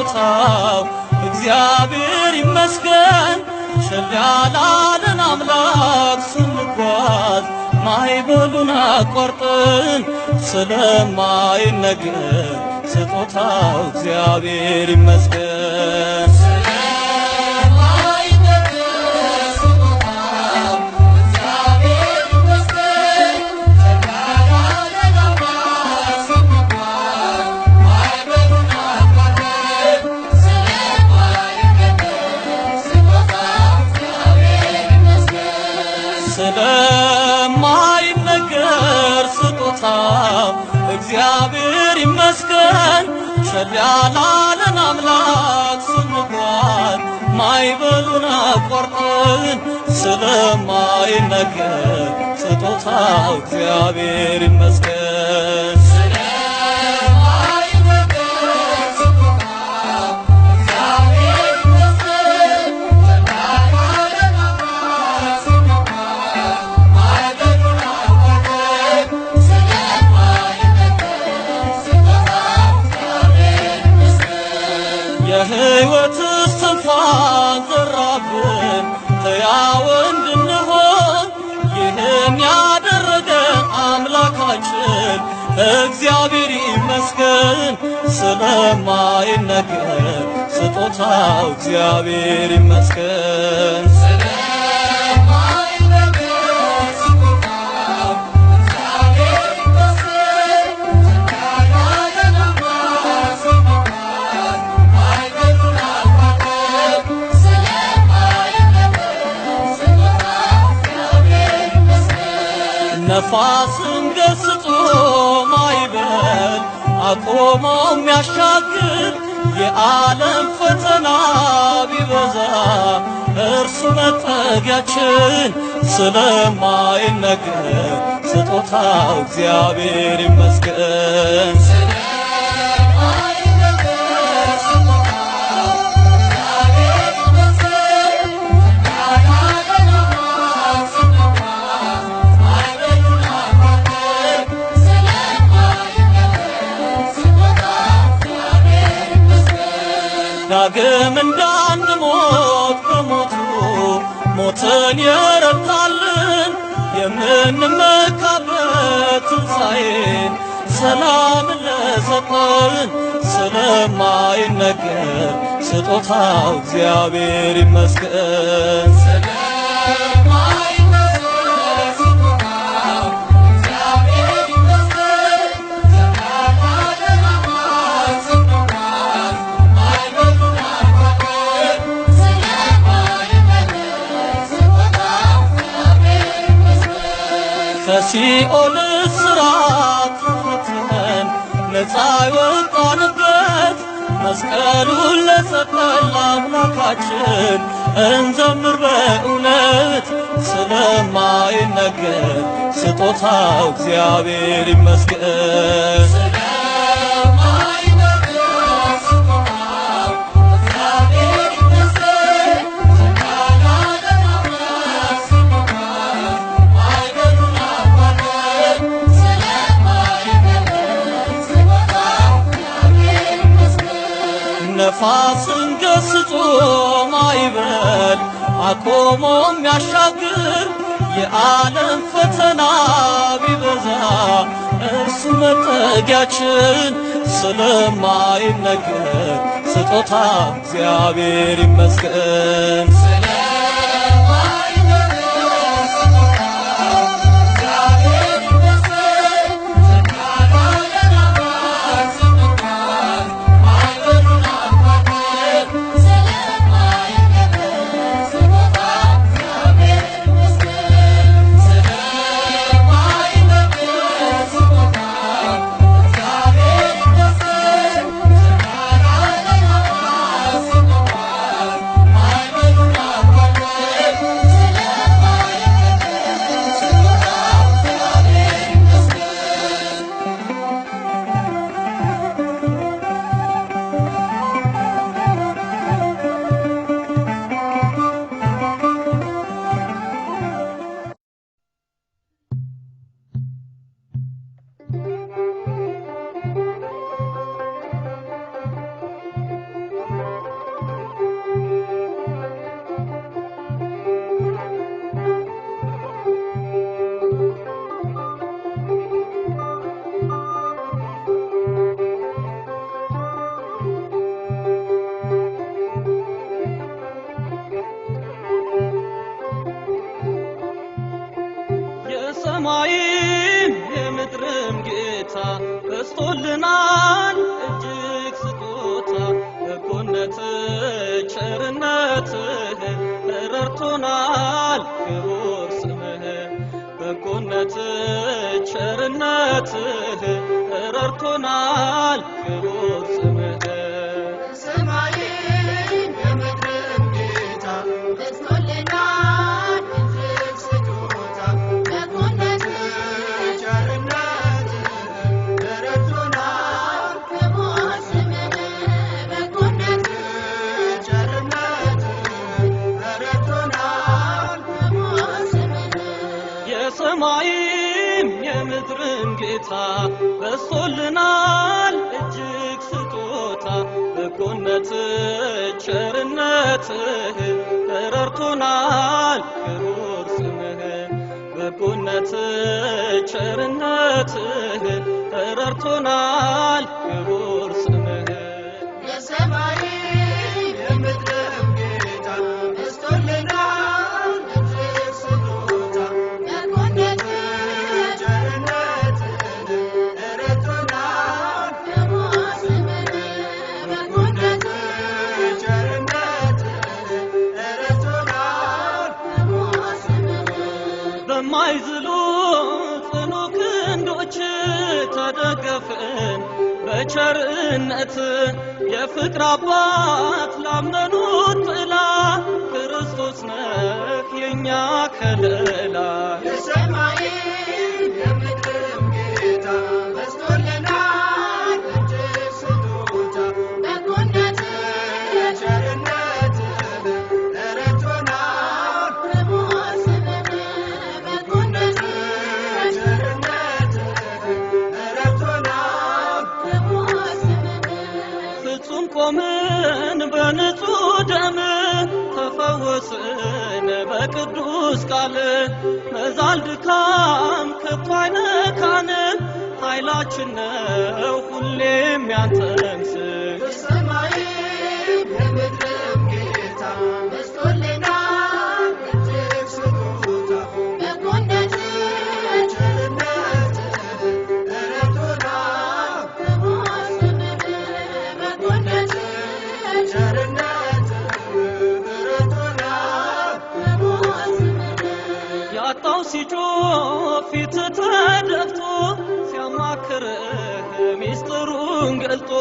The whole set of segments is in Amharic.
ስጦታው እግዚአብሔር ይመስገን። ቸል ያላለን አምላክ ስንጓዝ ማዕበሉን አቋርጠን ስለማይነገር ስጦታው እግዚአብሔር ይመስገን። ስለማይነገር ስጦታው እግዚአብሔር ይመስገን። ቸል ያላለን አምላክ ስንጓዝ ማዕበሉን አቋርጠን ስለማይነገር ስጦታው እግዚአብሔር ይመስገን። የሕይወት እስትንፋስ ዘራብን ሕያው እንድንሆን ይህን ያደረገ አምላካችን እግዚአብሔር ይመስገን። ስለማይነገር ስጦታው እግዚአብሔር ይመስገን። ነፋስን ገስጾ ማዕበል አቆሞ የሚያሻግር የዓለም ፈተና ቢበዛ እርሱ መጠጊያችን። ስለማይነገር ስጦታው እግዚአብሔር ይመስገን። ዳግም እንዳንሞት በሞቱ ሞትን የረታልን የምንመካበት ትንሣኤን ሰላምን ለሰጠን ስለማይነገር ስጦታው እግዚአብሔር ይመስገን። ከሲኦል እስራት ተፈትነን ነፃ የወጣንበት መስቀሉን ለሰቀል አምላካችን እንዘምር በእውነት። ስለማይነገር ስጦታው እግዚአብሔር ይመስገን። ነፋስን ገስጾ ማዕበል አቆሞ የሚያሻግር የዓለም ፈተና ቢበዛ እርሱ መጠጊያችን። ስለማይነገር ስጦታው እግዚአብሔር ይመስገን። ረድቶናል ክቡር ስምህ በጎነትህ ቸርነትህ ረድቶናል ክቡር ስምህ ሰማይን የምድርም ጌታ በዝቶልናል እጅግ ስጦታ በጎነትህ ቸርነትህ ረድቶናል ክቡር ስምህ በጎነትህ ቸርነትህ ረድቶናል ክቡር ስምህ የሰማይም የምድርም ጌታ በዝቶልናል እጅግ ስጦታ በጎነትህ ቸርነትህ ረድቶናል ክቡር ስምህ በጎነትህ ቸርነትህ ረድቶናል ክቡር ስምህ የሰማይም የምድርም ጌታ በዝቶልናል እጅግ ስጦታ በጎነትህ ቸርነትህ ረድቶናል ክቡር ስምህ በጎነትህ ቸርነትህ ረድቶናል ክቡር ስምህ በማይዝሉ ጽኑ ክንዶች ተደገፍን በቸርነት የፍቅር አባት ላመኑት ጥላ ክርስቶስ ነህ የኛ ከለላ የሰማይም የምድርም ጌታ በዝቶልናል እጅግ ስጦታ በጎነትህ ቸርነትህ ረድቶናል ክቡር ስምህ በጎነትህ ቸርነትህ ረድቶናል ክቡር ስምህ ፍጹም ቆምን በንጹህ ደም ተፈወስን በቅዱስ ቃል መዛል ድካም ከቶ አይነካንም ኃይላችን ነው ሁሌም ያንተን ስም የሰማይም የምድርም ጌታ በዝቶልናል እጅግ ስጦታ በጎነትህ ቸርነትህ ረድቶናል ክቡር ስምህ በጎነትህ ቸርነትህ ረድቶናል ክቡር ስምህ ያጣው ሲጮህ ፊትህ ተደፍቶ ሲያማክርህ ሚስጥሩን ገልጦ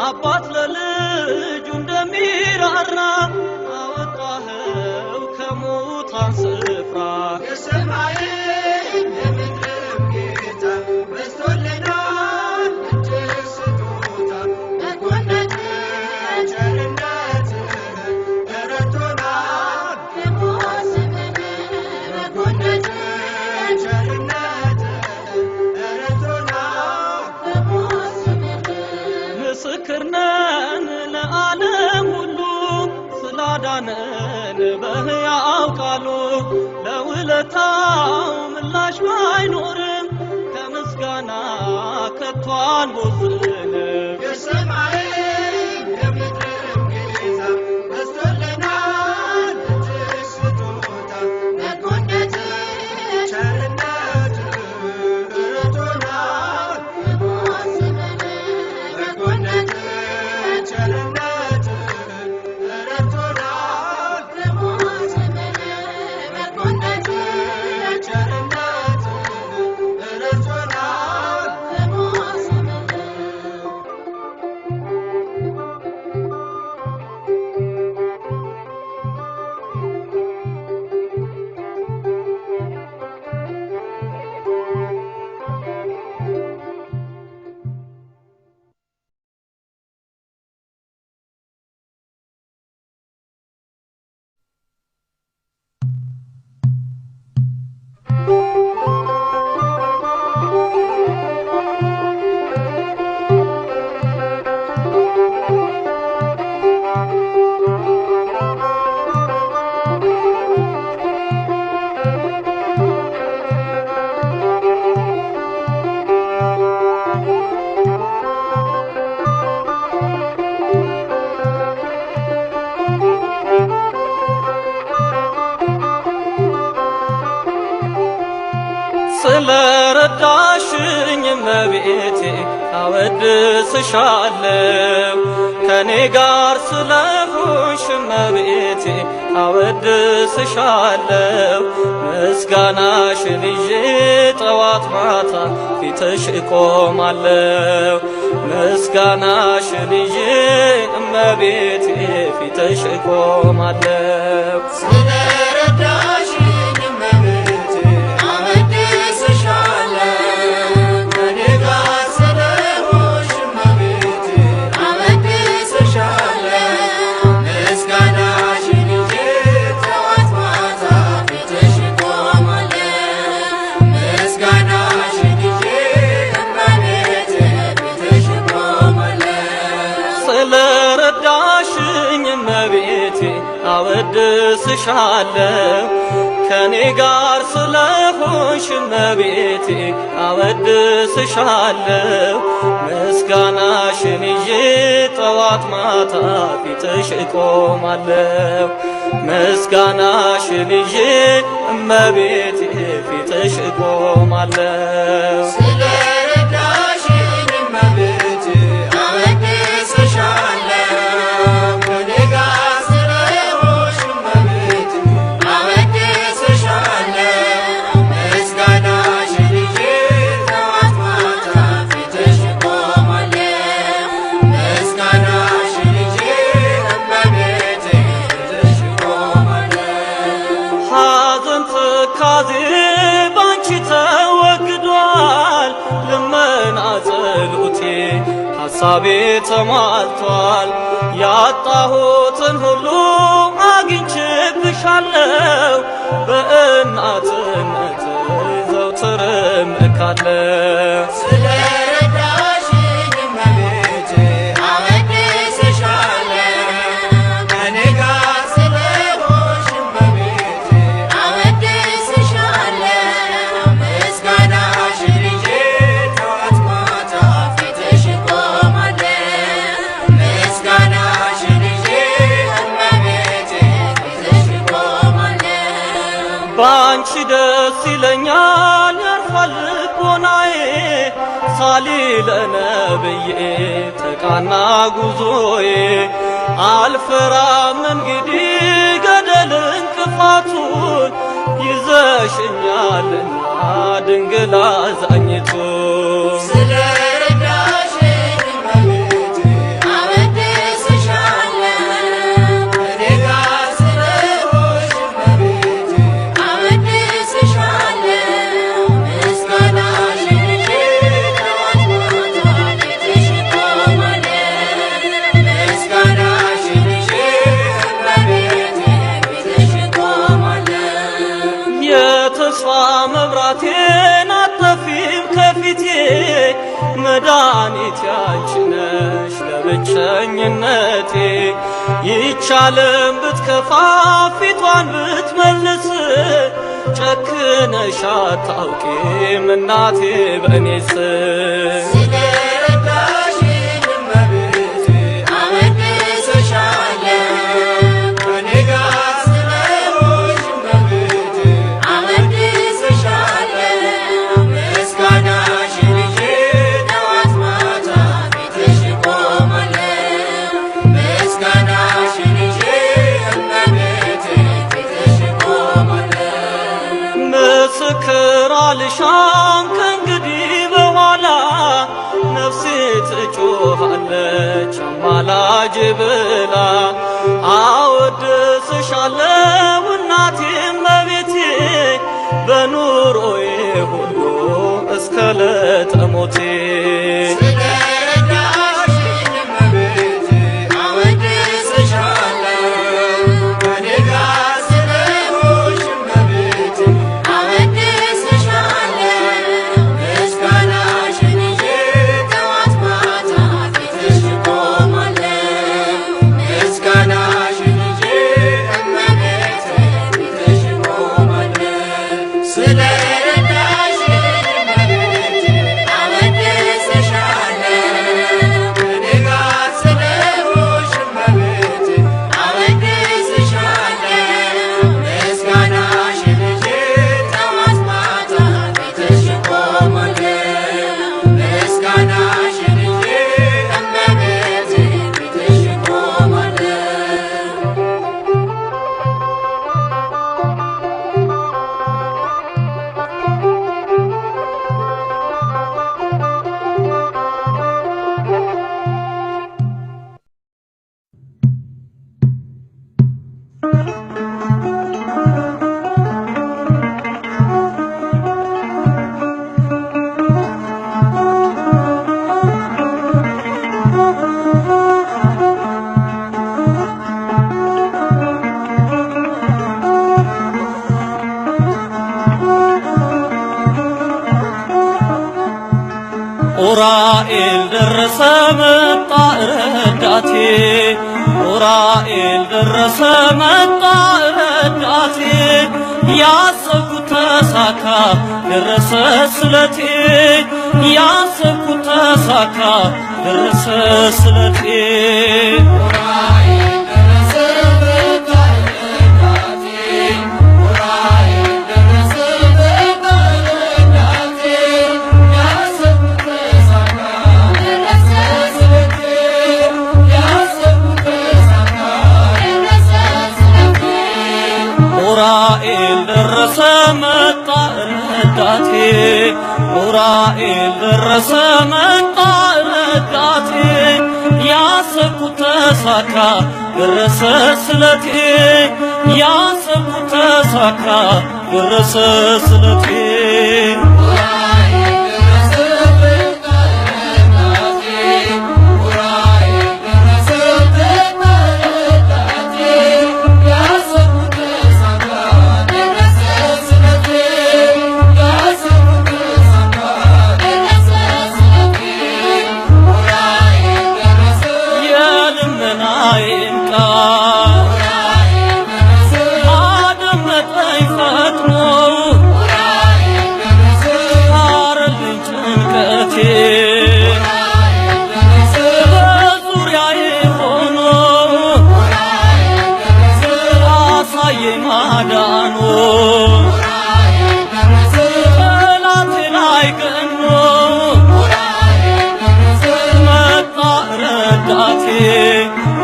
አባት ለልጁ እንደሚራራ አወጣኸው ከሙታን ስፍራ የሰማይም የምድርም ጌታ በዝቶልናል እጅግ ስጦታ በጎነትህ ቸርነትህ ረድቶናል ክቡር ስምህ በጎነትህ ቸርነትህ ረድቶናል ክቡር ስምህ ምስክር ነን ለዓለም ሁሉ ስላዳነን በሕያው ቃሉ ለውለታው ምላሽ ባይኖርም ከምስጋና ከቶ አንቦዝንም የሰማይም የምድርም ጌታ በዝቶልናል እጅግ ስጦታ በጎነትህ ቸርነትህ ረድቶናል ክቡር ስምህ በጎነትህ ቸርነትህ ረድቶናል ክቡር ስምህ በጎነትህ ቸርነትህ ረድቶናል ክቡር ስምህ ስለረዳሽኝ እመቤቴ አወድስሻለሁ ከኔ ጋር ስለሆንሽ ስለሆንሽ እመቤቴ አወድስሻለሁ። ምስጋናሽን ይዤ ጠዋት ማታ ፊትሽ እቆማለሁ። ምስጋናሽን ይዤ እመቤቴ ፊትሽ እቆማለሁ። ስለረዳሽኝ እመቤቴ አወድስሻለሁ። ከኔ ጋር ስለሆንሽ እመቤቴ አወድስሻለሁ። ምስጋናሽን ይዤ ጠዋት ማታ ፊትሽ እቆማለሁ። ምስጋናሽን ይዤ እመቤቴ ፊትሽ እቆማለሁ። ስለረዳሽኝ እመቤቴ አወድስሻለሁ። ከኔ ጋር ስለሆንሽ እመቤቴ አወድስሻለሁ። ምስጋናሽን ይዤ ጠዋት ማታ ፊትሽ እቆማለሁ። ምስጋናሽን ይዤ እመቤቴ ፊትሽ እቆማለሁ። ስለረዳሽኝ እመቤቴ አወድስሻለሁ። ከኔ ጋር ስለሆንሽ እመቤቴ አወድስሻለሁ። ምስጋናሽን ይዤ ጠዋት ማታ ፊትሽ እቆማለሁ። ምስጋናሽን ይዤ እመቤቴ ፊትሽ እቆማለሁ። ሐዘን ትካዜ ባንቺ ተወግዷል። ልመና ጸሎቴ ሐሳቤ ተሟልቷል። ያጣሁትን ሁሉ አግኝቼብሻለሁ። በእናትነት ዘውትር እመካለሁ። ስለረዳሽኝ እመቤቴ አወድስሻለሁ። ከኔ ጋር ስለሆንሽ እመቤቴ አወድስሻለሁ። ምስጋናሽን ይዤ ጠዋት ማታ ፊትሽ እቆማለሁ። ምስጋናሽን ይዤ እመቤቴ ፊትሽ እቆማለሁ። ባንቺ ደስ ይለኛል ያርፋል ልቦናዬ። ሳሊለነብዬ ተቃና ጉዞዬ። አልፈራም እንግዲህ ገደል እንቅፋቱን ይዘሽኛልና ድንግል አዛኝቱን። ስለረዳሽኝ እመቤቴ አወድስሻለሁ። ከኔ ጋር ስለሆንሽ እመቤቴ አወድስሻለሁ። ምስጋናሽን ይዤ ጠዋት ማታ ፊትሽ እቆማለሁ። ምስጋናሽን ይዤ እመቤቴ ፊትሽ እቆማለሁ። የተስፋ መብራቴን አጠፊም ከፊቴ። መድኃኒት ያንቺ ነሽ ለብቸኝነቴ። ይቻለም ብትከፋ ፊቷን ብትመልስ ጨክነሽ አታውቂም እናቴ በእኔስ። ስለረዳሽኝ እመቤቴ አወድስሻለሁ። ከኔ ጋር ስለሆንሽ እመቤቴ አወድስሻለሁ። ምስጋናሽን ይዤ ጠዋት ማታ ፊትሽ እቆማለሁ። ምስጋናሽን ይዤ እመቤቴ ፊትሽ እቆማለሁ። ምስክር አልሻም ከእንግዲህ በኋላ። ነፍሴ ትጮኻለች አማላጅ ብላ። አወድስሻለሁ እናቴ እመቤቴ በኑሮዬ ሁሉ እስከ ዕለተ ሞቴ። ስለረዳሽኝ እመቤቴ አወድስሻለሁ። ከኔ ጋር ስለሆንሽ እመቤቴ አወድስሻለሁ። ምስጋናሽን ይዤ ጠዋት ማታ ፊትሽ እቆማለሁ። ምስጋናሽን ይዤ እመቤቴ ፊትሽ እቆማለሁ። ስለረዳሽኝ እመቤቴ አወድስሻለሁ። ኡራኤል ደረሰ መጣ ረዳቴ ኡራኤል ደረሰ መጣ ረዳቴ ያሰብኩት ተሳካ ደረሰ ስለቴ ያሰብኩት ተሳካ ደረሰ ስለቴ ኡራኤል ደረሰ መጣ ረዳቴ ኡራኤል ደረሰ መጣ ረዳቴ ያሰብኩት ተሳካ ደረሰ ስለቴ ያሰብኩት ተሳካ ደረሰ ስለቴ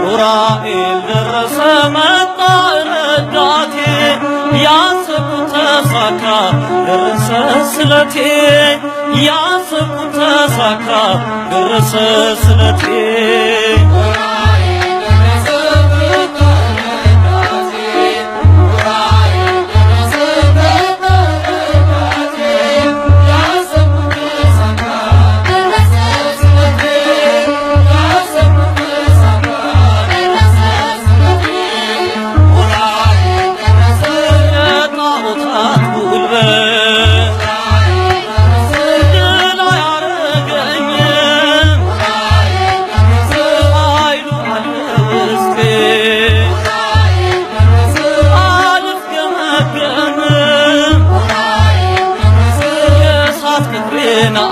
ኡራኤል ደረሰ መጣ ረዳቴ ያሰብኩት ተሳካ ደረሰ ስለቴ ያሰብኩት ተሳካ ደረሰ ስለቴ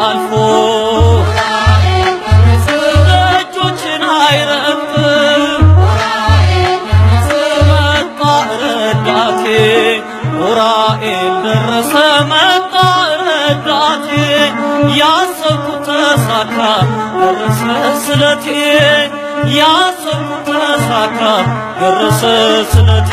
አልፎ እጆችን አይረግጥም መጣ ረዳቴ ኡራኤል ደረሰ መጣ ረዳቴ ያሰብኩት ተሳካ ደረሰ ስለቴ ያሰብኩት ተሳካ ደረሰ ስለቴ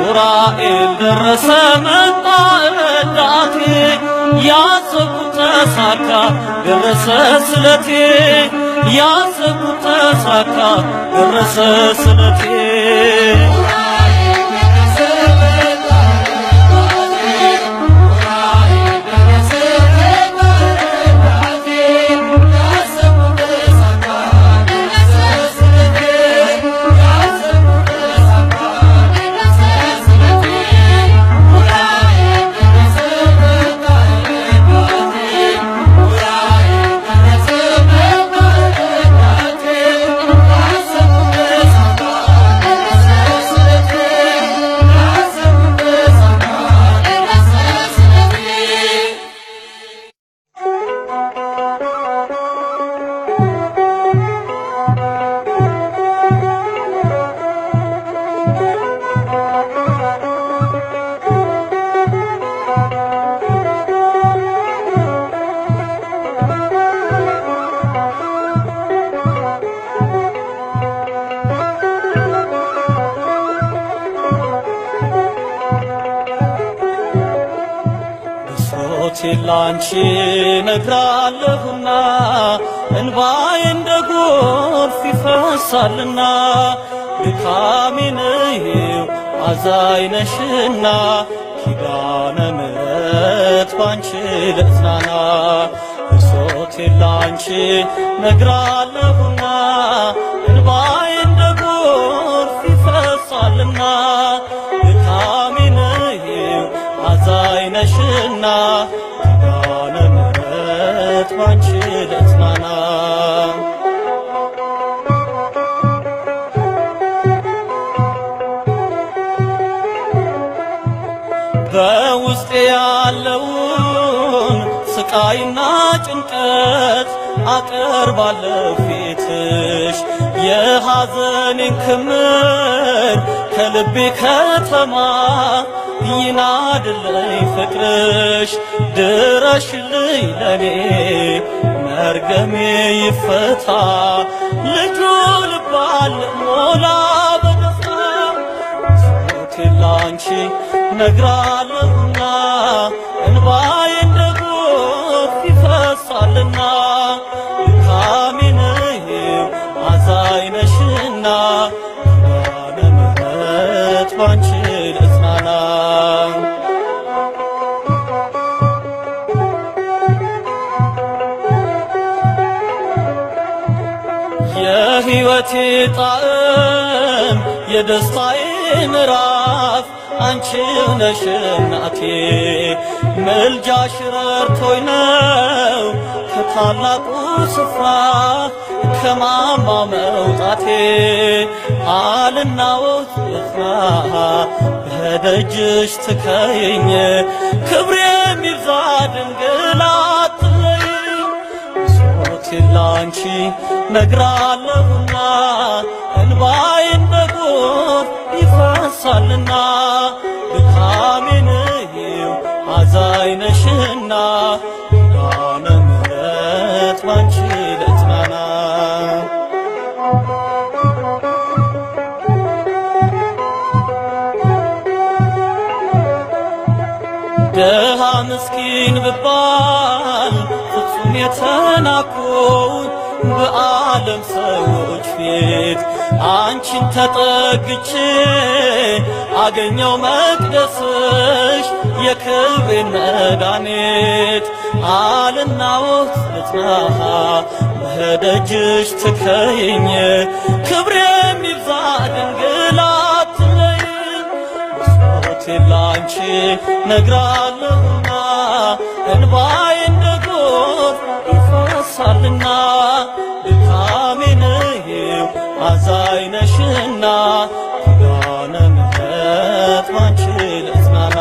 ኡራኤል ደረሰ መጣ ረዳቴ ያሰብኩት ተሳካ ደረሰ ስለቴ ያሰብኩት ተሳካ ደረሰ ስለቴ ላንቺ ነግራለሁና እንባዬ እንደ ጎርፍ ይፈሳልና ድካሜን እዪው አዛኝ ነሽና ኪዳነ ምሕረት ባንቺ ልጽናና ብሶቴን ላንቺ ነግራለሁና እንባዬ እንደ ጎርፍ ይፈሳልና ድካሜን እዪው አዛኝ ነሽና ኪዳነ ምሕረት ባንቺ ልጽናና በውስጤ ያለውን ስቃይና ጭንቀት አቀርባለሁ ፊትሽ የሐዘኔን ክምር ከልቤ ከተማ ይናድልኝ ፍቅርሽ ድረሽልኝ ለኔ መርገሜ ይፈታ ልጁ ልባል ሞላ በደስታ ብሶቴን ላንቺ ነግራለሁና እንባዬ እንደ ጎርፍ ይፈሳልና ድካሜን እዪው አዛኝ ነሽና ኪዳነ ምሕረት ባንቺ ልጽናና የሕይወቴ ጣዕም የደስታዬ ምዕራፍ አንቺው ነሽ እናቴ ምልጃሽ ረድቶኝ ነው ከታላቁ ስፍራ ከማማ መውጣቴ አልናወጥ ልፍራ በደጅሽ ትከይኝ ክብሬ ይብዛ ድንግል አትለይኝ ብሶቴን ላንቺ ነግራለሁና እንባዬ እንደ ጎርፍ ይፈሳልና ድካሜን እዪው አዛኝ ነሽና ኪዳነ ምሕረት ባንቺ ልጽናና ድሃ ምስኪን ብባል ፍጹም የተናኩት በዓለም ሰዎች ፊት አንቺን ተጠግቼ አገኘው መቅደስሽ የክብሬን መድኃኒት አልናወጥ ልጽና በደጅሽ ትከይኝ ክብሬ ይብዛ ድንግል አትለይኝ ብሶቴን ላንቺ ነግራለሁና እንባዬ እንደ ጎርፍ ይፈሳልና ድካሜን እዪው አዛኝ ነሽና ኪዳነ ምሕረት ባንቺ ልጽናና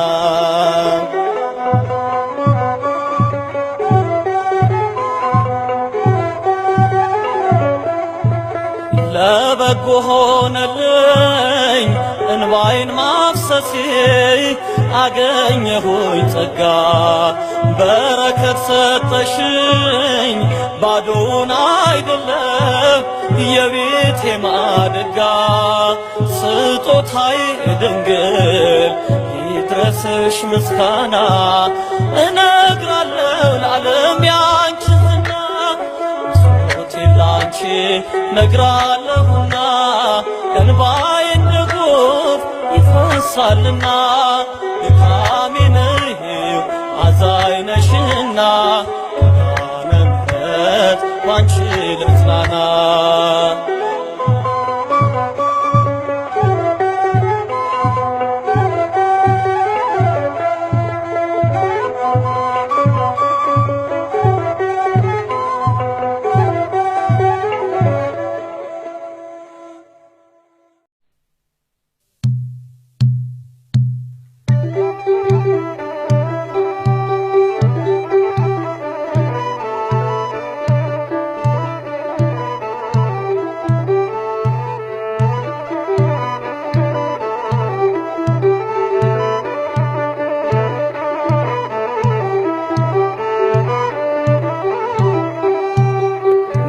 ለበጎ ሆነልኝ እንባዬን ማፍሰሴ አገኘሁኝ ጸጋ በረከት ሰጠሽኝ ባዶውን አይደለም የቤቴ ማደጋ ስጦታዬ ድንግል ይድረስሽ ምስጋና እነግራለሁ ለዓለም ያንቺን ዝና ብሶቴን ላንቺ ነግራለሁና እንባዬ እንደ ጎርፍ ይፈሳልና ድካሜን እዪው አዛኝ ነሽና ኪዳነ ምሕረት ባንቺ ልጽናና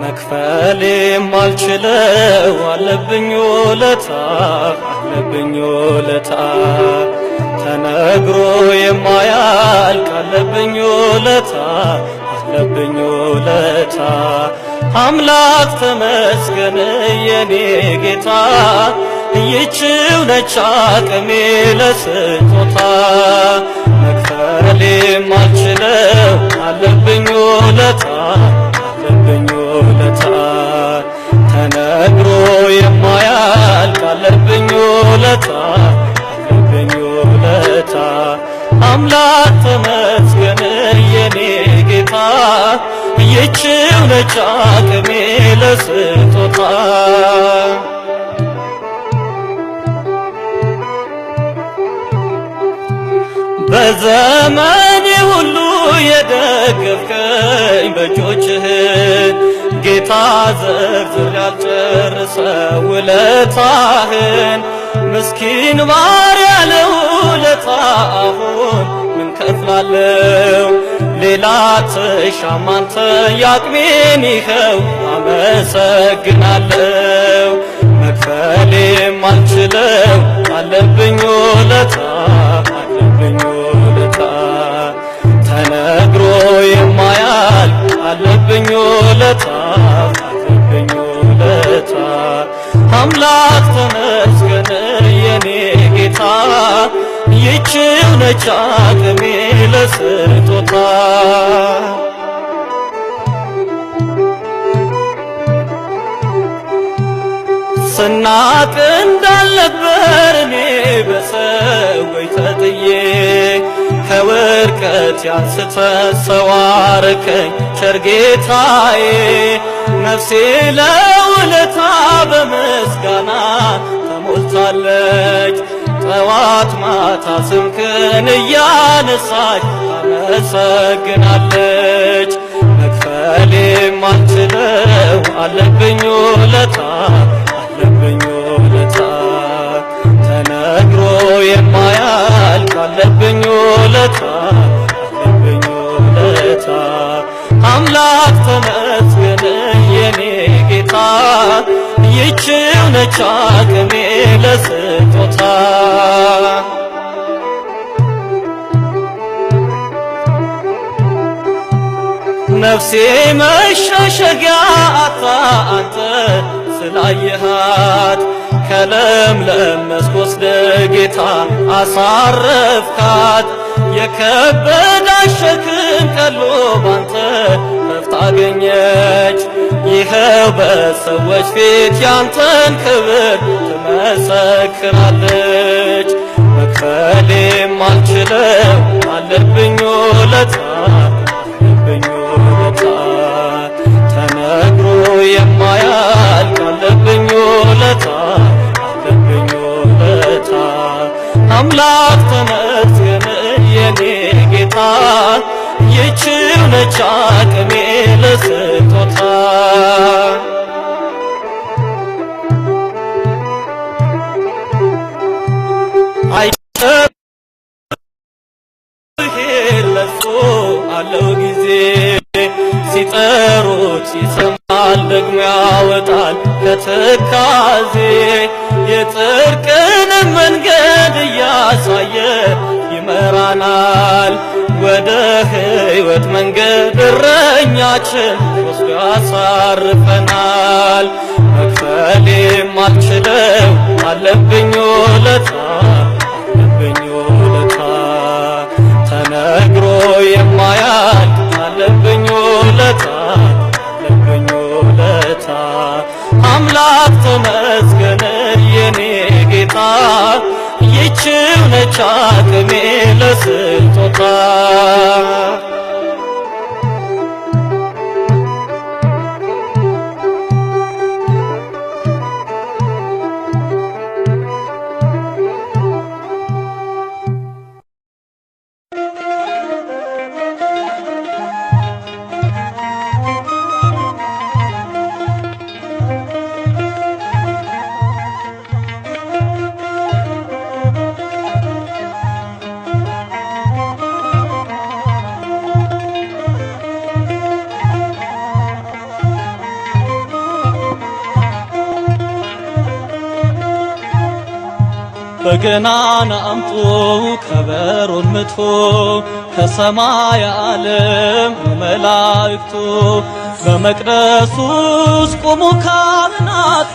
መክፈሌም አልችለው አለብኝ ውለታ ተነግሮ የማያልቅ አለብኝ ውለታ አለብኝ ውለታ አምላክ ተመስገን የኔ ጌታ ይህችው ነች አቅሜ ለስጦታ መክፈል የማልችለው አለብኝ ውለታ አለብኝ ውለታ ተነግሮ የማያልቅ አለብኝ ውለታ አለብኝ ውለታ አምላክ ተመስገን የኔ ጌታ ይህችው ነች አቅሜ ለስጦታ በዘመኔ ሁሉ የደገፍከኝ በእጆችህን ጌታ ዘርዝሬ ያልጨርሰው ውለታህን ምስኪን ባሪያ ለውለታ አሁን ምን ከፍላለሁ ሌላ ትሻም አንተ ያቅሜን ይኸው አመሰግናለሁ መክፈል የማልችለው አለብኝ ውለታ አለብኝ ውለታ ተነግሮ የማያልቅ አለብኝ ውለታ አለብኝ ውለታ አምላክ ተመስገን የኔ ጌታ ይህችው ነች አቅሜ ለስጦታ ስናቅ እንዳልነበር እኔ በሰዎች ተጥዬ ከውድቀት አንስተ ሰው አረከኝ ቸር ጌታዬ ነፍሴ ለውለታ በምስጋና ተሞልታለች ጠዋት ማታ ስምህን እያነሳች ታመሰግናለች መክፈል የማልችለው አለብኝ ውለታ አለብኝ ውለታ ተነግሮ የማያልቅ አለብኝ ውለታ አለብኝ ውለታ አምላክ ተመስገን የኔ ጌታ ይህችው ነች አቅሜ ለስጦታ ነፍሴ መሸሸጊያ አጣ አንተ ስላየሃት ከለምለም መስክ ወስደህ ጌታ አሳረፍካት የከበዳት ሸክም ቀሎ ባንተ ረፍት አገኘች ይኸው በሰዎች ፊት ያንተን ክብር ትመሰክራለች መክፈል የማልችለው አለብኝ ውለታ አለብኝ ውለታ ተነግሮ የማያልቅ አለብኝ ውለታ አለብኝ ውለታ አምላክ ተመስገን የኔ ጌታ ይህችው ነች አቅሜ ለስጦታ ለሱ አለው ጊዜ ሲጠሩት ይሰማል ደግሞ ያወጣል ከትካዜ የጽድቅንም መንገድ እያሳየ ይመራናል ወደ ሕይወት መንገድ እረኛችን ወስዶ ያሳርፈናል መክፈል የማልችለው አለብኝ ውለታ አለብኝ ውለታ ተነግሮ የማያልቅ አለብኝ ውለታ አለብኝ ውለታ አምላክ ተመስገን የኔ ጌታ ይህችው ነች አቅሜ ለስጦታ በገናን አምጡ ከበሮን ምቱ ከሰማይ ዓለም መላእክቱ በመቅደሱ ውስጥ ቆሙ ካህናቱ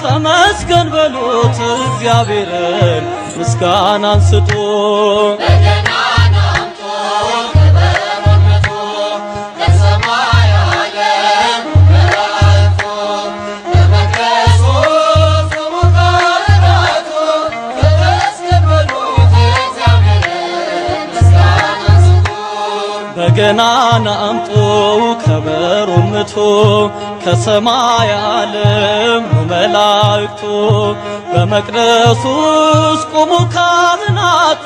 ተመስገን በሉት እግዚአብሔርን ምስጋናን ስጡ። በገናን አምጡ ከበሮን ምቱ ከሰማይ ዓለም መላእክቱ በመቅደሱ ውስጥ ቆሙ ካህናቱ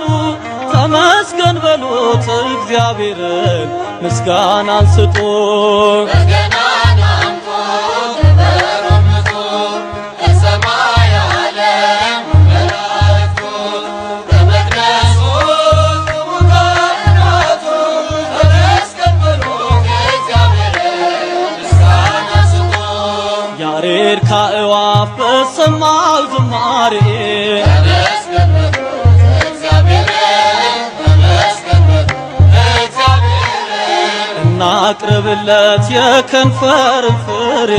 ተመስገን በሉት እግዚአብሔርን ምስጋናን ስጡ። ያሬድ ከአእዋፍ በሰማው ዝማሬ እናቅርብለት የከንፈርን ፍሬ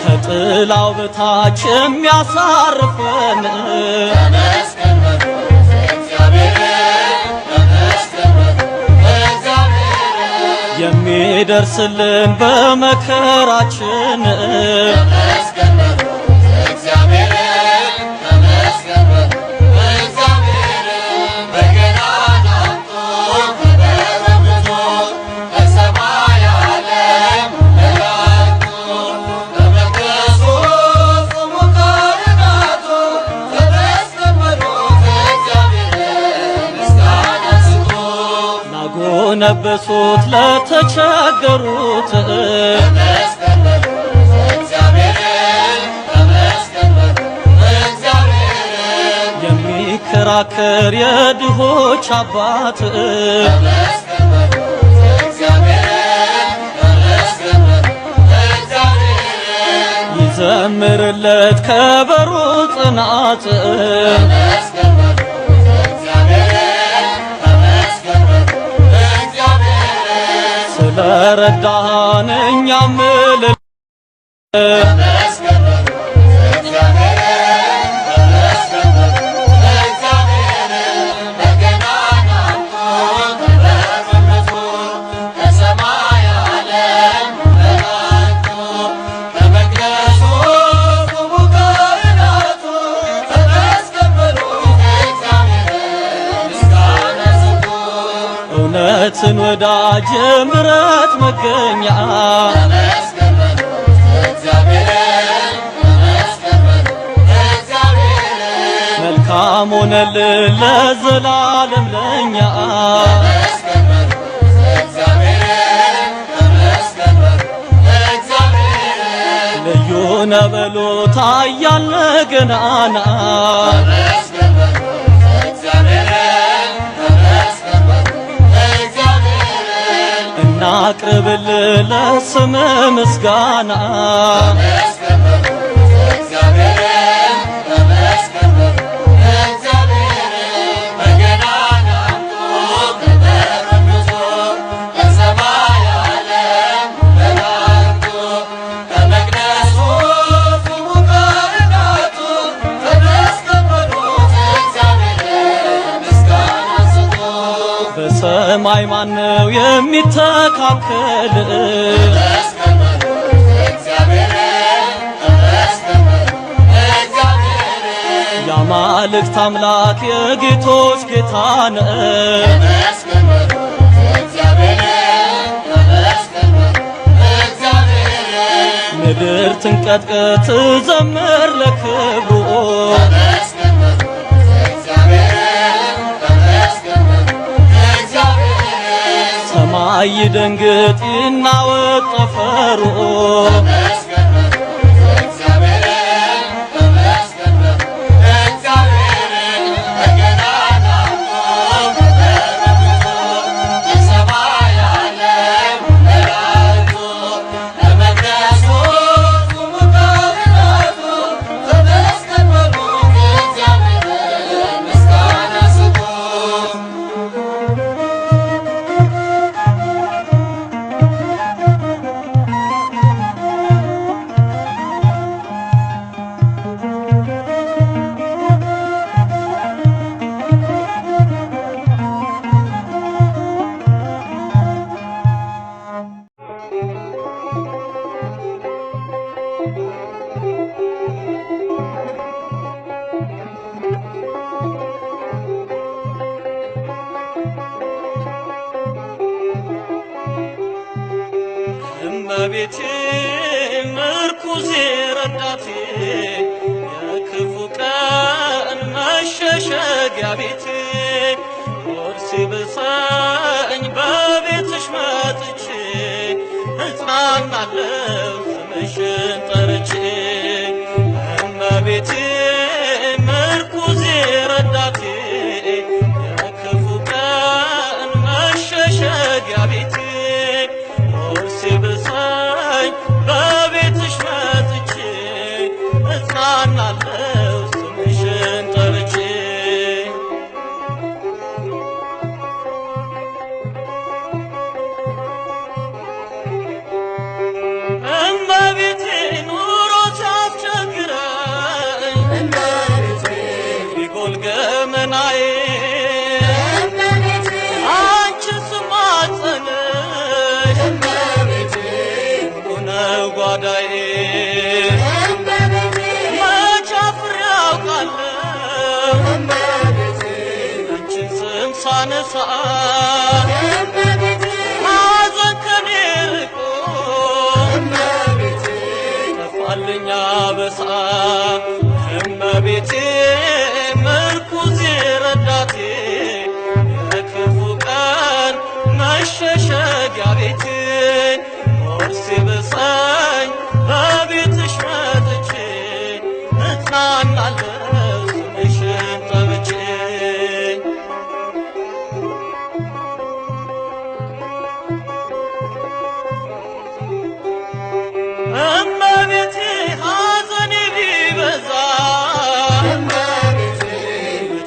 ከጥላው በታች የሚያሳርፈን የሚደርስልን በመከራችን ነበሱት ለተቸገሩት የሚከራከር የድሆች አባት ይዘምርለት ከበሮ ጽናት ስለረዳን እኛም እውነትን ወዳጅ ምሕረት መገኛ መልካም ሆነልን ለዘላለም ለኛ ልዩ ነበሎ ታያለ ገናና እናቅርብልህ ለስም ምስጋና በሰማይ ማነው የሚተካከል የአማልክት አምላክ የጌቶች ጌታ ነው። ምድር ትንቀጥቀጥ ትዘምር ለክብሩ ሰማይ ይደንግጥ ይናወጥ ጠፈሩ እመቤቴ ምርኩዜ ረዳቴ የክፉ ቀን መሸሸጊያ ቤቴ ሆድ ሲብሰኝ በቤትሽ መጥቼ እጽናናለሁ ስምሽን ጠርቼ እመቤቴ ምርኩዜ ረዳቴ የክፉ ቀን መሸሸጊያ ቤቴ ሆድ ሲብሰኝ በቤትሽ መጥቼ እጽናናለሁ ስምሽን ጠርቼ እመቤቴ ኑሮ ሲያስቸግረኝ ቢጎል ገመናዬ አንቺን ስማጸንሽ ሙሉ ነው ጓዳዬ መች አፍሬ አውቃለሁ አንቺን ስም ሳነሳ ሐዘን ከኔ ርቆ ጠፋልኝ አበሳ እመቤቴ ምርኩዜ ረዳቴ የክፉ ቀን መሸሸጊያ ቤቴ ሆድ ሲብሰኝ በቤትሽ መጥቼ እጽናናለሁ ስምሽን ጠርቼ እመቤቴ ሐዘኔ ቢበዛ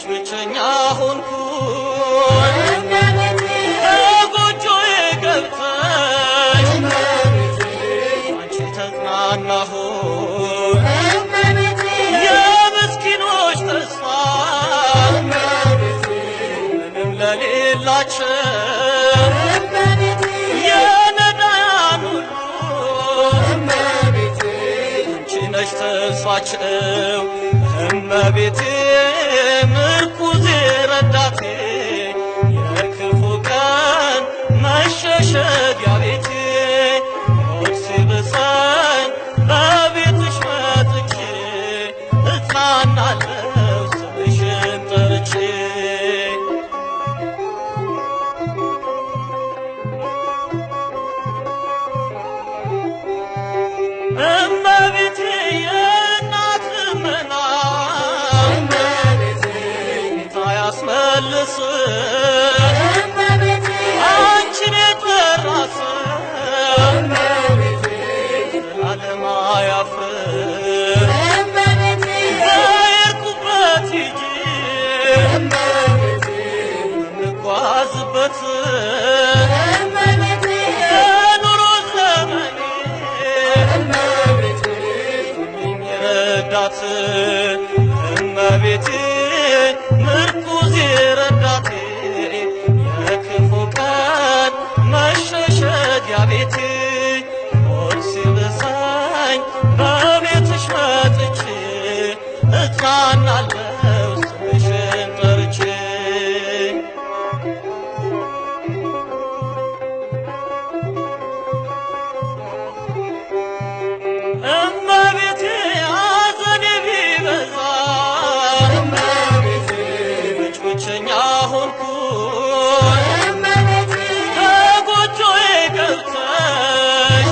ብቸኛ ሆንኩኝ ከጎጆዬ ገብተሽ አንቺ ተጽናናሁኝ የምስኪኖች ተስፋ ምንም ለሌላቸው የነዳያን ሁሉ አንቺ ነሽ ተስፋቸው እመቤቴ ምርኩዜ ረዳቴ የክፉ ቀን መሸሸጊያ ቤቴ ሆድ ሲብሰኝ በቤትሽ መጥቼ እጽናናለሁ ስምሽን ጠርቼ እመቤቴ የእናት ልመና ጌታ ያስመልስ አንቺን የጠራ ሰው ዘላለም አያፍር በሄድኩበት ሂጂ የምጓዝበት የኑሮ ዘመኔ ረዳት እመቤቴ ምርኩዜ ረዳቴ የክፉ ቀን መሸሸጊያ ቤቴ ሆድ ሲብሰኝ በቤትሽ መጥቼ እጽናናለሁ ስምሽን ጠርቼ እመቤቴ ሐዘኔ ቢበዛ ብቸኛ ሆንኩኝ ከጎጆዬ ገብተሽ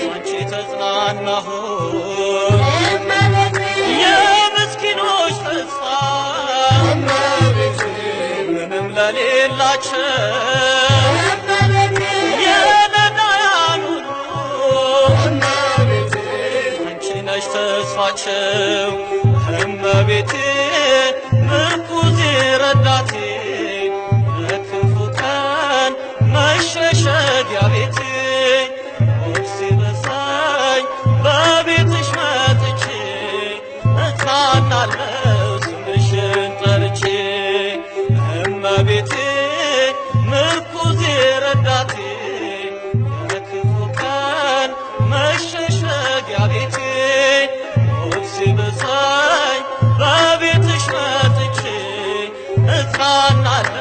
አንቺ ተጽናናሁኝ የምስኪኖች ተስፋ ምንም ለሌላቸው የነዳያን ሁሉ አንቺ ነሽ ተስፋቸው እመቤቴ ምርኩዜ ረዳቴ የክፉ ቀን መሸሸጊያ ቤቴ ሆድ ሲብሰኝ በቤትሽ መጥቼ እጽናናለሁ ስምሽን ጠርቼ እመቤቴ ምርኩዜ ረዳቴ የክፉ ቀን መሸሸጊያ ቤቴ ሆድ ሲብሰኝ በቤትሽ መጥቼ እጽናናለሁ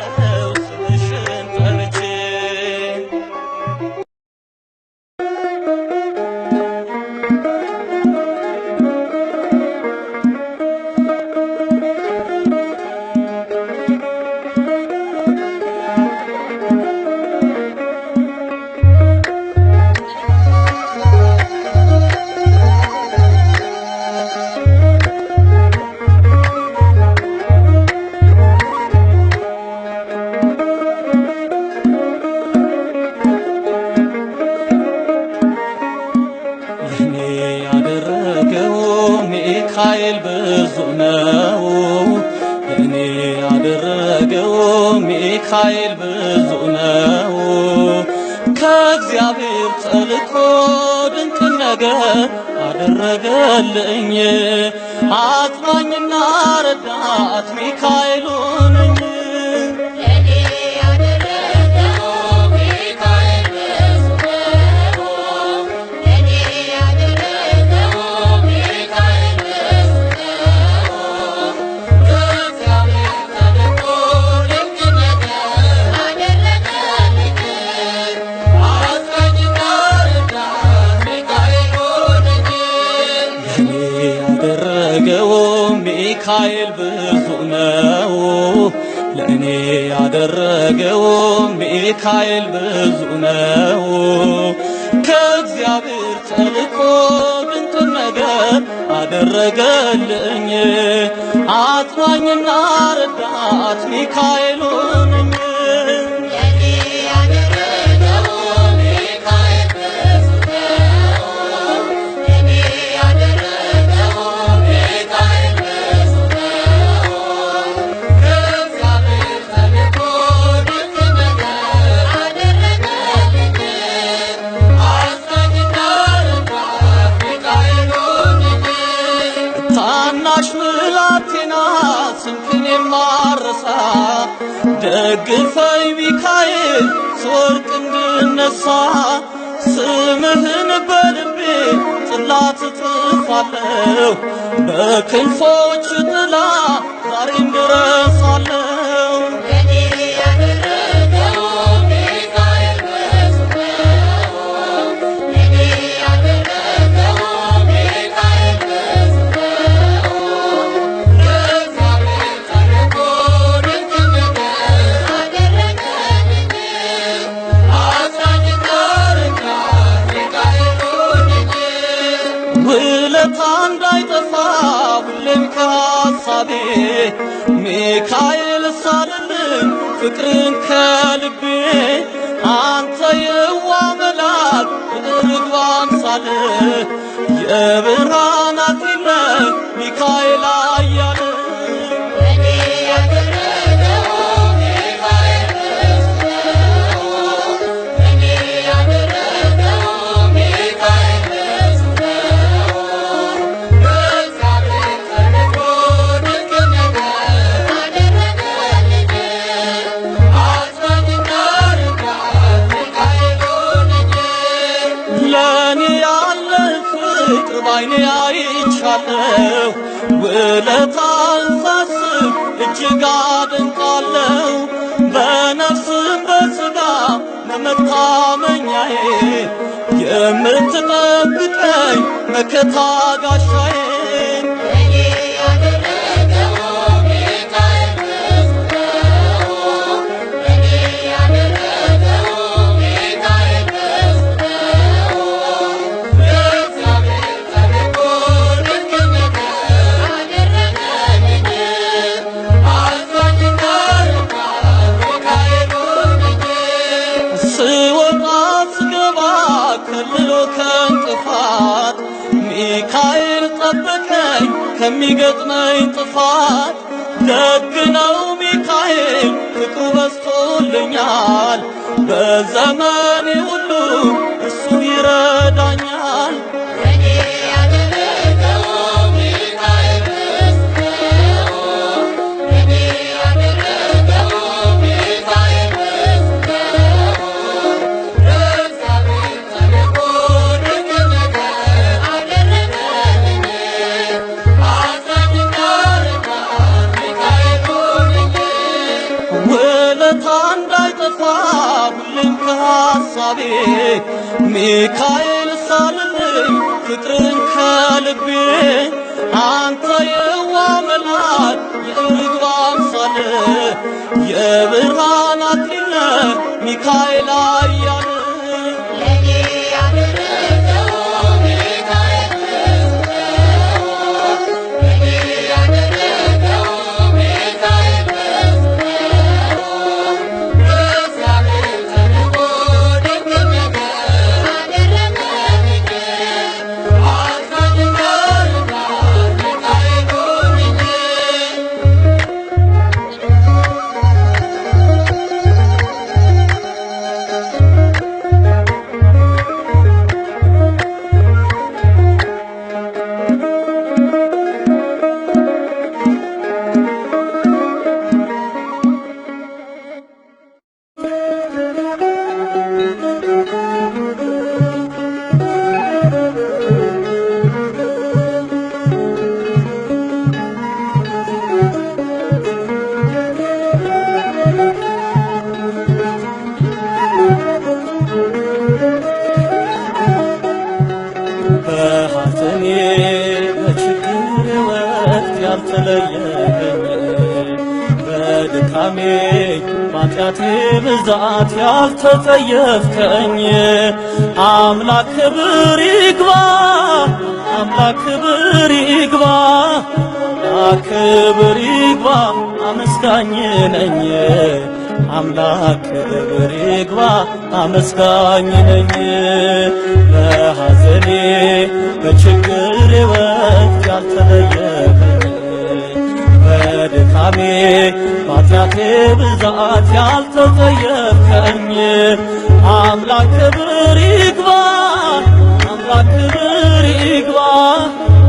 ያደረገው ሚካኤል ብዙ ነው። ከእግዚአብሔር ተልኮ ድንቅ ነገር አደረገልኝ። አጽናኝና ረዳት ሚካኤል ሆነኝ። ሚካኤል ብዙ ነው ለእኔ ያደረገው ሚካኤል ብዙ ነው። ከእግዚአብሔር ተልኮ ድንቅ ነገር አደረገልኝ። አጽናኝና ረዳት ሚካኤል ሆነኝ። ታናሽ ብላቴና ስምህን የማረሳ ደግፈኝ ሚካኤል ስወድቅ እንድነሳ። ስምህን በልቤ ጽላት እጽፋለሁ በክንፎች ጥላ ዛሬም ድረሳለሁ። ውለታ እንዳይጠፋ ሁሌም ከሐሳቤ ሚካኤል ሳልልኝ ፍቅርን ከልቤ። አንተ የዋህ መልአክ ርግብ አምሳል የብርሃን አክሊል ሚካኤል ኃያል። ለኔ ያለ ፍቅር ባይኔ አይቻለሁ። ውለታን ሳስብ እጅግ አደንቃለሁ። በነፍስም በሥጋ መታመኛዬ የምትጠብቀኝ መከታ ጋሻዬ። ስወጣ ስገባ ከልሎ ከእንቅፋት ሚካኤል ጠበቀኝ ከሚገጥመኝ ጥፋት። ደግ ነው ሚካኤል ፍቅሩ በዝቶልኛል። በዘመኔ ሁሉ እሱ ይረዳኛል። ውለታ እንዳይጠፋ ሁሌም ከሐሳቤ ሚካኤል ሳልልኝ ፍቅርን ከልቤ። አንተ የዋህ መልአክ የርግብ አምሳል የብርሃን አክሊል ሚካኤል ኃያል። ያልተለየኸኝ በድካሜ በኃጢአቴ ብዛት ያልተጸየፍከኝ አምላክ ክብር ይግባ አምላክ ክብር ይግባ አምላክ ክብር ይግባ አመስጋኝ ነኝ አምላክ ክብር ይግባ አመስጋኝ ነኝ በሐዘኔ በችግሬ ወቅት ያልተለየኸኝ በድካሜ በኃጢአቴ ብዛት ያልተጸየፍከኝ አምላክ ክብር ይግባ አምላክ ክብር ይግባ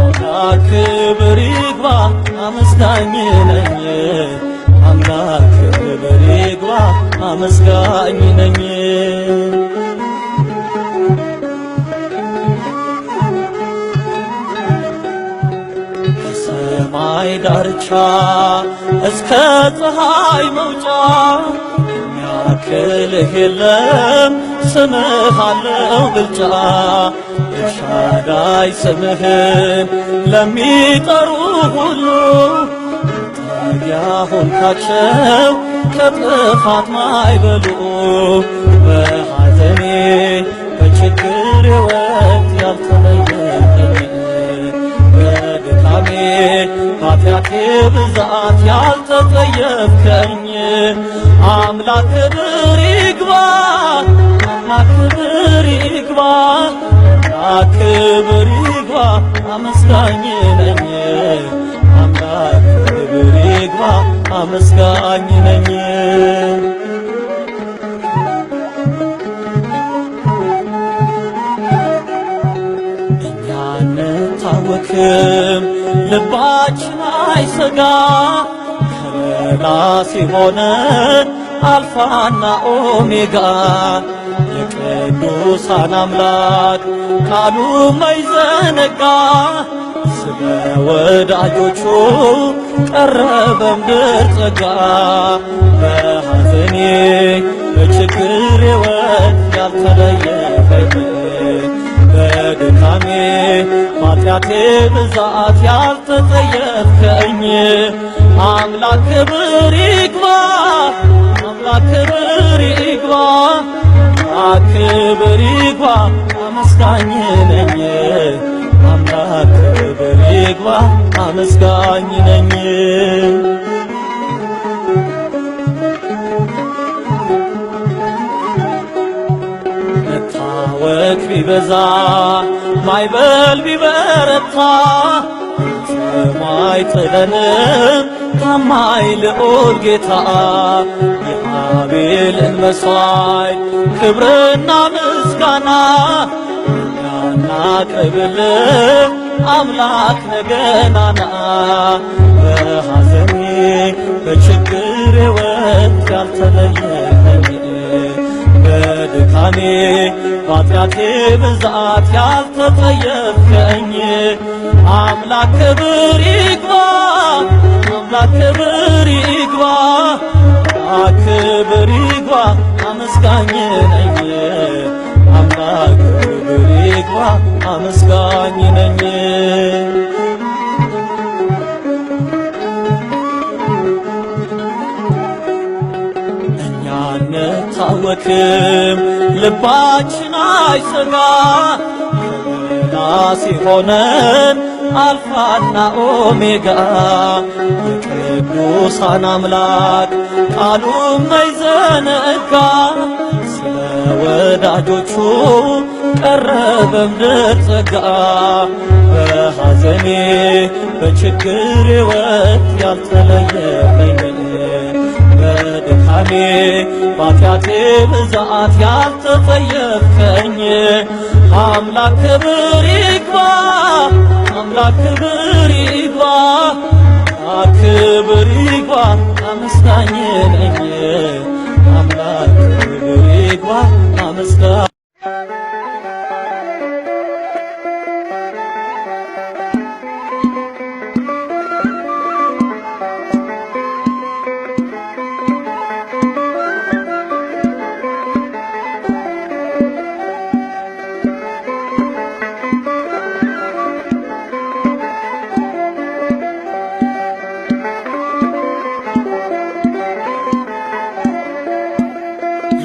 አምላክ ክብር ይግባ አመስጋኝ ነኝ አምላክ ክብር ይግባ አመስጋኝ ነኝ ከሰማይ ዳርቻ እስከ ፀሐይ መውጫ የሚያክልህ የለም ስምህ አለው ብልጫ ኤልሻዳይ ስምህን ለሚጠሩ ሁሉ መጠጊያ ሆንካቸው ከጥፋት ማይበሉ በሐዘኔ በችግሬ ወቅት ያልተለየኸኝ በድካሜ በኃጢአቴ ብዛት ያልተጸየፍከኝ አምላክ ክብር ይግባ አምላክ ክብር ይግባ አምላክ ክብር ይግባ አመስጋኝ ነኝ አምላክ ክብር ይግባ አመስጋኝ ነኝ እኛ አንታወክም ልባችን አይሰጋ ከለላ ሲሆነን አልፋና ኦሜጋ የቅዱሳን አምላክ ቃሉ ማይዘነጋ ስለ ወዳጆቹ ቀረበ ምድር ጸጋ በሐዘኔ በችግሬ ወቅት ያልተለየኸኝ በድካሜ በኃጢአቴ ብዛት ያልተጸየፍከኝ አምላክ ክብር ይግባ አምላክ ክብር ይግባ አምላክ ክብር ይግባ አመስጋኝ ነኝ አምላክ ክብር ይግባ አመስጋኝ ነኝ መታወክ ቢበዛ ማይበል ቢበረታ ሰማይ ጥለንም ታማኝ ልዑል ጌታ የአቤልን መሥዋዕት ክብርና ምስጋና እናቅርብልህ አምላክ ነገናና በሐዘኔ በችግሬ ወቅት ያልተለየኸኝ በድካሜ በኃጢአቴ ብዛት ያልተጸየፍከኝ አምላክ ክብር ይግባ አምላክ ክብር ይግባ አምላክ ክብር ይግባ አመስጋኝ ነኝ አምላክ ክብር ይግባ አመስጋኝ ነኝ እኛ አንታወክም ልባችን አይሰጋ ከለላ ሲሆነን አልፋና ኦሜጋ የቅዱሳን አምላክ ቃሉ ማይዘነጋ ስለ ወዳጆቹ ቀረበ ምድር ጸጋ በሐዘኔ በችግሬ ወቅት ያልተለየኸኝ በድካሜ በኃጢአቴ ብዛት ያልተጸየፍከኝ አምላክ ክብር ይግባ አምላክ ክብር ይግባ አምላክ ክብር ይግባ አመስጋኝ ነኝ አምላክ ክብር ይግባ አመስጋኝ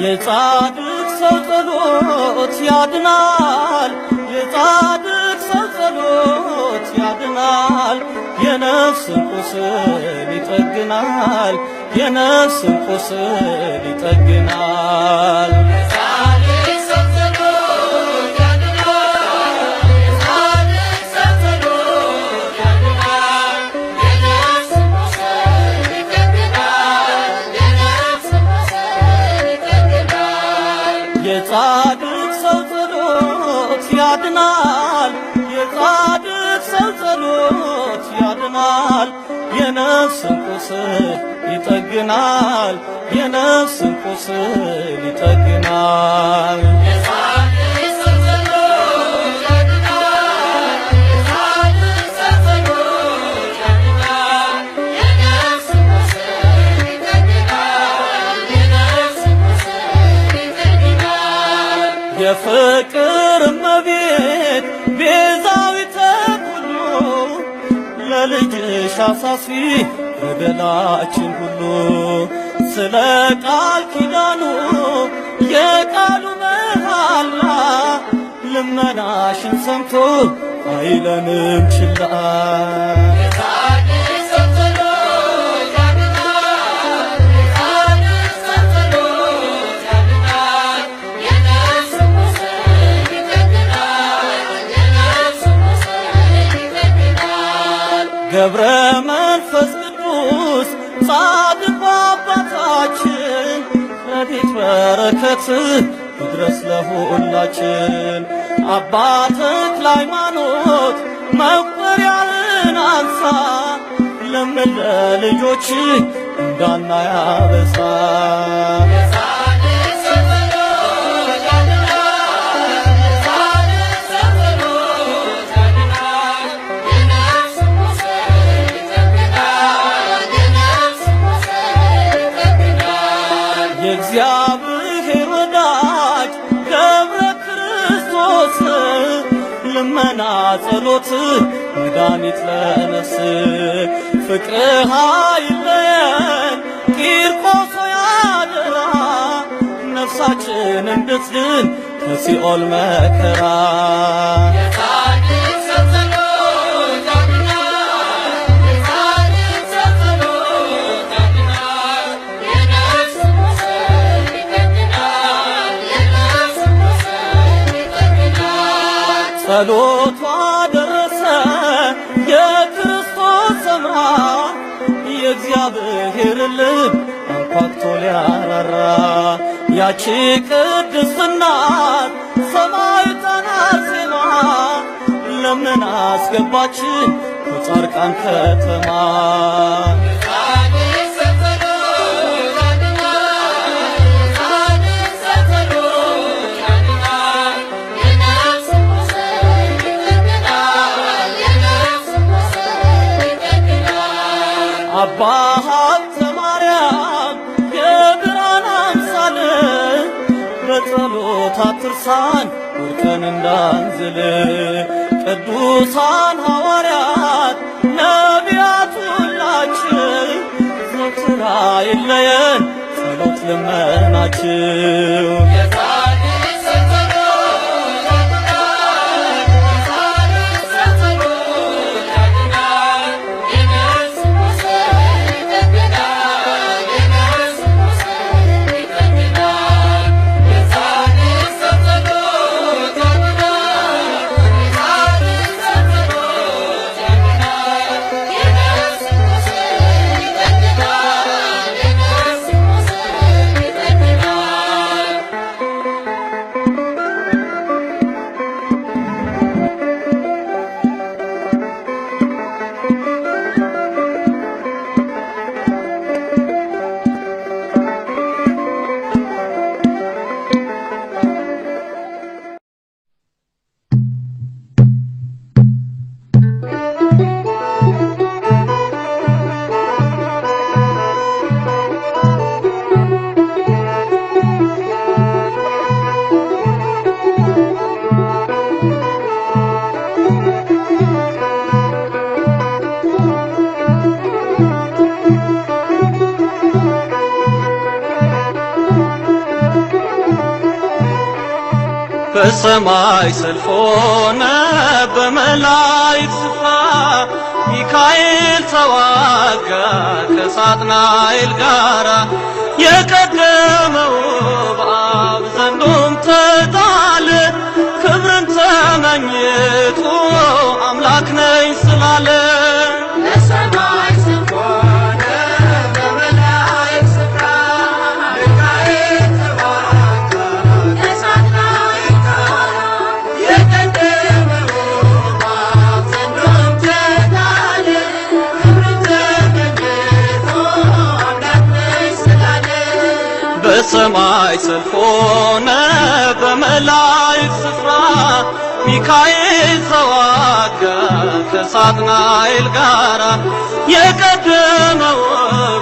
የጻድቅ ሰው ጸሎት ያድናል። የጻድቅ ሰው ጸሎት ያድናል። የነፍስን ቁስል ይጠግናል። የነፍስን ቁስል ይጠግናል። የጻድቅ ሰው ጸሎት ያድናል። የጻድቅ ሰው ጸሎት ያድናል። የነፍስን ቁስል ይጠግናል። የነፍስን ቁስል ይጠግናል። የፍቅር እመቤት ቤዛዊተ ኩሉ ለልጅሽ አሳስቢ በደላችን ሁሉ ስለ ቃል ኪዳኑ የቃሉ መሃላ ልመናሽን ሰምቶ አይለንም ችላ። ገብረ መንፈስ ቅዱስ ጻድቅ አባታችን ረድኤት በረከት ይድረስ ለሁላችን። አባ ተክለ ሃይማኖት መቁጠሪያህን አንሳ ለምን ለልጆች እንዳናይ አበሳ። የእግዚአብሔር ወዳጅ ገብረ ክርስቶስ ልመና ጸሎት መድኃኒት ለነፍስ ፍቅርህ አይለየን ቂርቆስ ያደራ ነፍሳችን እንድትድን ከሲኦል መከራ። ጸሎቷ ደረሰ የክርስቶስ ሰምራ የእግዚአብሔር ልብ አንኳኩቶ ሊያራራ ያቺ ቅድስት እናት ሰማዕቷ አርሴማ ለምን አስገባችን ከጻድቃን ከተማ። አባ ሀብተ ማርያም የብርሃን አምሳል በጸሎት አትርሳን ወድቀን እንዳንዝል። ቅዱሳን ሐዋርያት ነቢያት ሁላችን ዘወትር አይለየን ጸሎት ልመናችሁ። በሰማይ ሰልፍ ሆነ በመላእክት ስፍራ ሚካኤል ተዋጋ ከሳጥናኤል ጋራ የቀደመው በአብ ዘንዶም ተጣለ ክብርን ተመኝቶ አምላክ ነኝ ስላለ በሰማይ ሰልፍ ሆነ በመላእክት ስፍራ ሚካኤል ተዋጋ ከሳጥናኤል ጋራ የቀደመው በአብ ዘንዶም ተጣለ ክብርን ተመኝቶ አምላክ ነኝ ስላለ በሰማይ ሰልፍ ሆነ በመላእክት ስፍራ ሚካኤል ተዋጋ ከሳጥናኤል ጋራ የቀደመው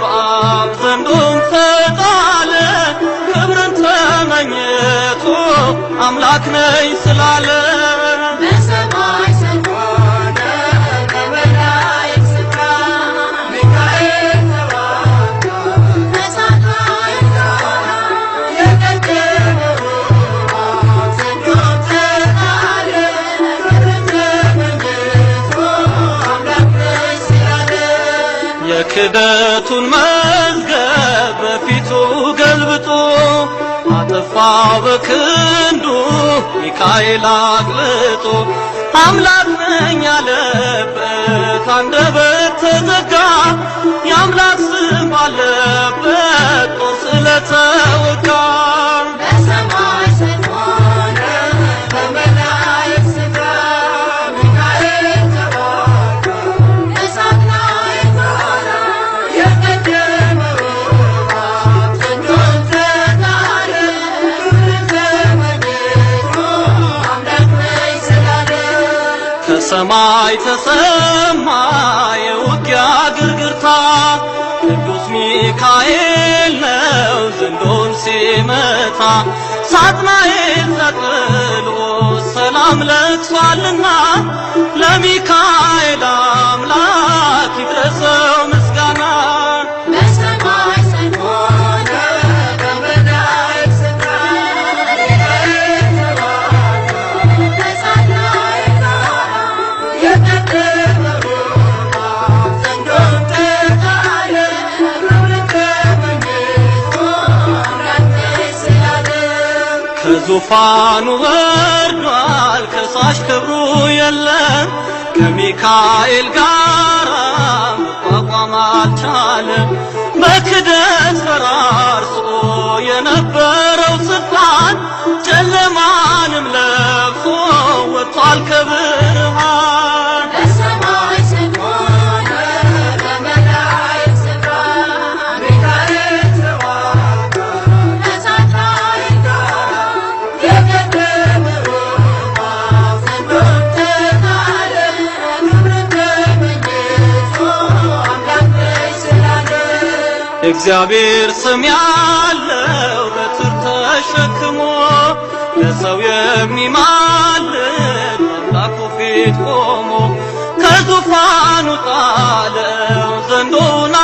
በአብ ዘንዶም ተጣለ ክብርን ተመኝቶ አምላክ ነኝ ስላለ በሰማይ ሰልፍ ሆነ በመላእክት ስፍራ ሚካኤል ተዋጋ ከሳጥናኤል ጋራ የቀደመው በአብ ዘንዶም ተጣለ ክብርን ተመኝቶ አምላክ ነኝ ስላለ የክደቱን መዝገብ በፊቱ ገልብጦ አጠፋ በክንዱ ሚካኤል አቅልጦ አምላክ ነኝ ያለበት አንደበት ተዘጋ የአምላክ ስም ባለበት ጦር ስለተወጋ በሰማይ ሰልፍ ሆነ በመላእክት ስፍራ ሚካኤል ተዋጋ ከሳጥናኤል ጋራ የቀደመው በአብ ዘንዶም ተጣለ ክብርን ተመኝቶ አምላክ ነኝ ስላለ ከሰማይ ተሰማ የውጊያ ግርግርታ ቅዱስ ሚካኤል ነው ዘንዶን ሲመታ ሳጥናኤል ተጥሎ ሰላም ለቅሷልና ለሚካኤል አምላክ ይድረሰው ምስጋና በሰማይ ሰልፍ ሆነ በመላእክት ስፍራ ሚካኤል ተዋጋ ከሳጥናኤል ጋራ የቀደመው በአብ ዘንዶም ተጣለ ክብርን ተመኝቶ አምላክ ነኝ ስላለ ከዙፋኑ ወርዷል ከሳሽ ክብሩ የለም ከሚካኤል ጋር መቋቋም አልቻለም በክደት ፈራርሶ የነበረው ስልጣን ጨለማንም ለብሶ ወጥቷል ከብርሃን በሰማይ ሰልፍ ሆነ በመላእክት ስፍራ ሚካኤል ተዋጋ ከሳጥናኤል ጋራ የቀደመው በአብ ዘንዶም ተጣለ ክብርን ተመኝቶ አምላክ ነኝ ስላለ እግዚአብሔር ስም ያለው በትር ተሸክሞ ለሰው የሚማልድ በአምላኩ ፊት ቆሞ ከዙፋኑ ጣለው ዘንዶውን